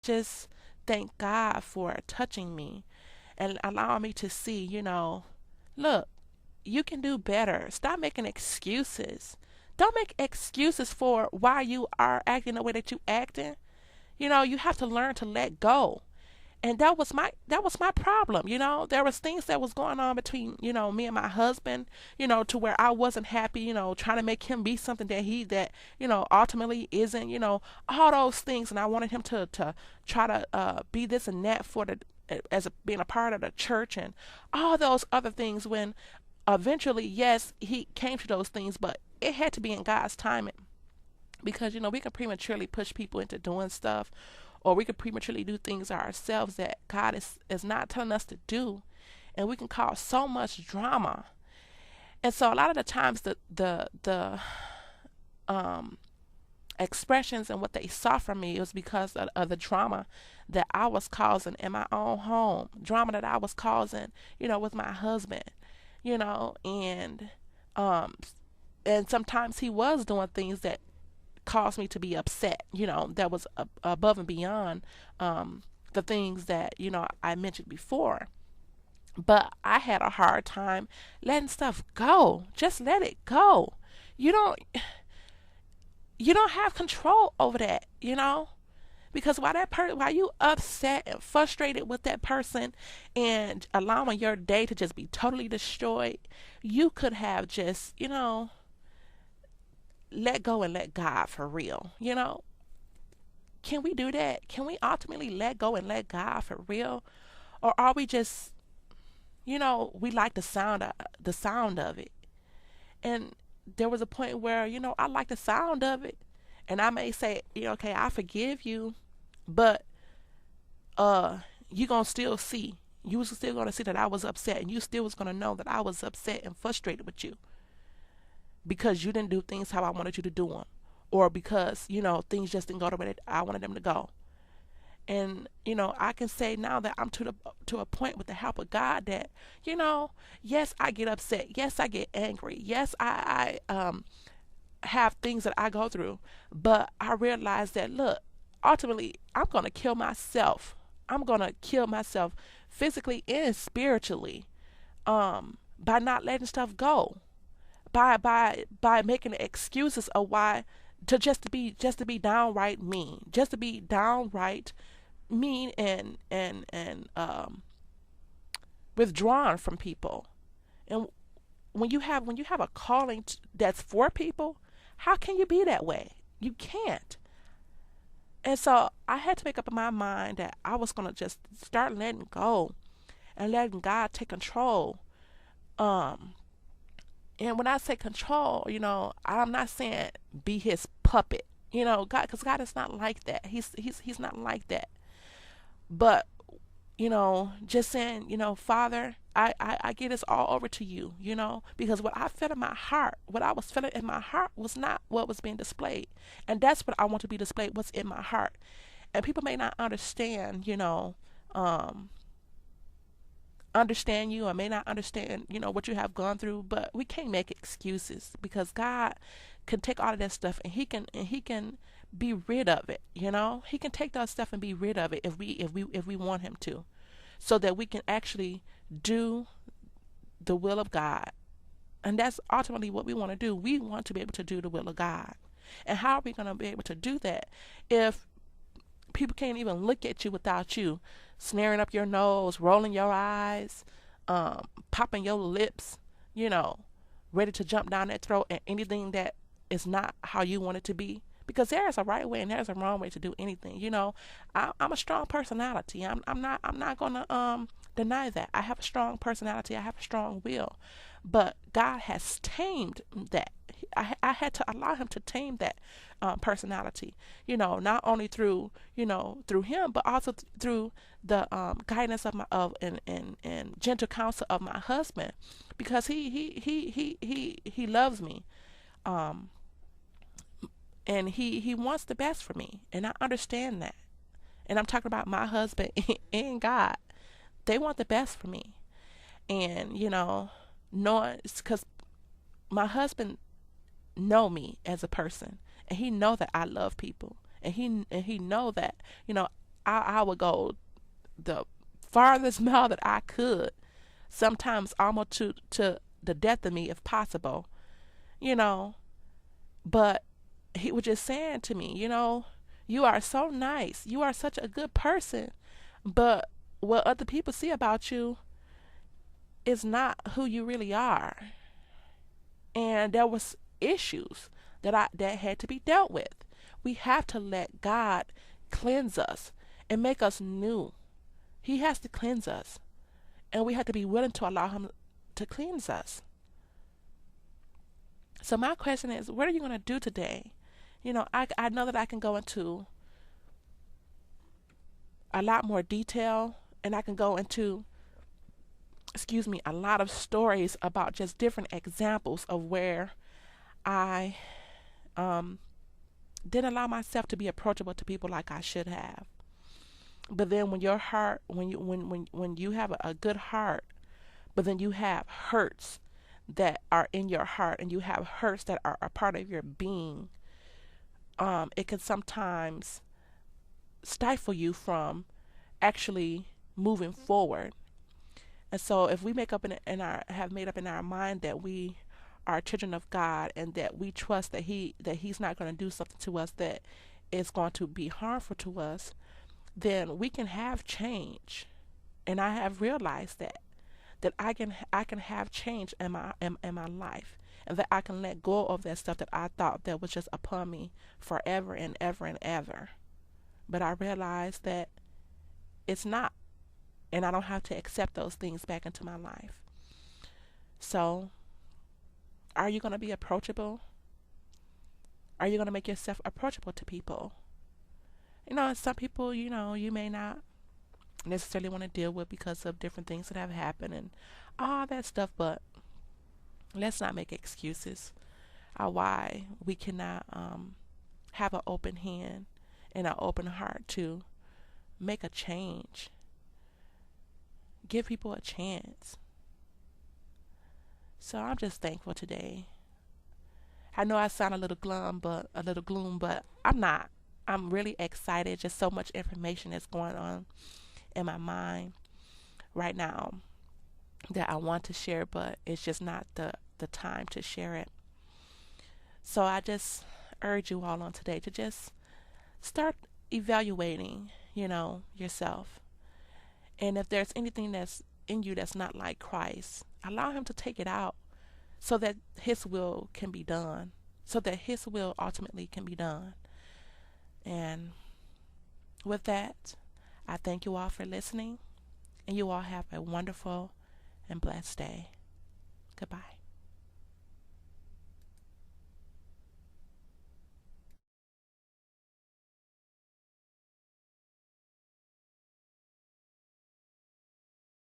just thank God for touching me and allowing me to see, look, you can do better. Stop making excuses. Don't make excuses for why you are acting the way that you acting. You have to learn to let go. And that was my problem. There was things that was going on between, me and my husband, to where I wasn't happy, trying to make him be something that ultimately isn't, all those things. And I wanted him to try to be this and that for the as being a part of the church and all those other things, when eventually, yes, he came to those things, but it had to be in God's timing. Because we can prematurely push people into doing stuff, or we can prematurely do things ourselves that God is not telling us to do, and we can cause so much drama. And so a lot of the times the um expressions and what they saw from me was because of the drama that I was causing in my own home, drama that I was causing, with my husband, and um and sometimes he was doing things that caused me to be upset, that was above and beyond the things that, I mentioned before. But I had a hard time letting stuff go. Just let it go. You don't you don't have control over that, because while you upset and frustrated with that person and allowing your day to just be totally destroyed, you could have just, let go and let God for real. Can we do that? Can we ultimately let go and let God for real? Or are we just, we like the sound of it. And there was a point where, I like the sound of it. And I may say, okay, I forgive you, but you gonna still see. You was still gonna see that I was upset, and you still was gonna know that I was upset and frustrated with you because you didn't do things how I wanted you to do them, or because things just didn't go the way that I wanted them to go. And I can say now that I'm to a point with the help of God that yes, I get upset, yes, I get angry, yes, I have things that I go through, but I realize that, look, ultimately I'm gonna kill myself. I'm gonna kill myself physically and spiritually, by not letting stuff go, by making excuses of why, to be downright mean, just to be downright mean and withdrawn from people. And when you have a calling that's for people, how can you be that way? You can't. And so I had to make up in my mind that I was gonna just start letting go and letting God take control. Um, and when I say control, I'm not saying be His puppet. God, because God is not like that. He's not like that. But just saying, Father, I give this all over to you, because what I felt in my heart, what I was feeling in my heart was not what was being displayed. And that's what I want to be displayed, what's in my heart. And people may not um, understand you, or may not understand, what you have gone through, but we can't make excuses, because God can take all of that stuff, and he can be rid of it. He can take that stuff and be rid of it if we want him to, so that we can actually do the will of God. And that's ultimately what we want to do. We want to be able to do the will of God. And how are we going to be able to do that if people can't even look at you without you snaring up your nose, rolling your eyes, popping your lips, you know, ready to jump down that throat, and anything that is not how you want it to be? Because there is a right way and there's a wrong way to do anything. I'm a strong personality. I'm not gonna deny that. I have a strong personality. I have a strong will, but God has tamed that. I had to allow Him to tame that personality. Not only through through Him, but also through the guidance of and gentle counsel of my husband, because he loves me. Um, and he wants the best for me, and I understand that. And I'm talking about my husband and God. They want the best for me. And knowing, because my husband know me as a person, and he know that I love people, and he know that I would go the farthest mile that I could, sometimes almost to the death of me if possible, you know. But he was just saying to me, you are so nice. You are such a good person. But what other people see about you is not who you really are. And there was issues that had to be dealt with. We have to let God cleanse us and make us new. He has to cleanse us. And we have to be willing to allow him to cleanse us. So my question is, what are you going to do today? I know that I can go into a lot more detail, and I can go into, a lot of stories about just different examples of where I didn't allow myself to be approachable to people like I should have. But then when your heart, when you have a good heart, but then you have hurts that are in your heart, and you have hurts that are a part of your being, it can sometimes stifle you from actually moving forward. And so if we make up have made up in our mind that we are children of God, and that we trust that he's not going to do something to us that is going to be harmful to us, then we can have change. And I have realized that I can have change in my life, and that I can let go of that stuff that I thought that was just upon me forever and ever and ever. But I realized that it's not, and I don't have to accept those things back into my life. So, are you going to be approachable? Are you going to make yourself approachable to people? Some people, you may not necessarily want to deal with because of different things that have happened and all that stuff, but let's not make excuses why we cannot have an open hand and an open heart to make a change. Give people a chance. So I'm just thankful today. I know I sound a little gloom, but I'm not. I'm really excited. Just so much information is going on in my mind right now that I want to share, but it's just not the time to share it. So I just urge you all on today to just start evaluating, yourself. And if there's anything that's in you that's not like Christ, allow him to take it out so that his will can be done, so that his will ultimately can be done. And with that, I thank you all for listening, and you all have a wonderful and blessed day. Goodbye.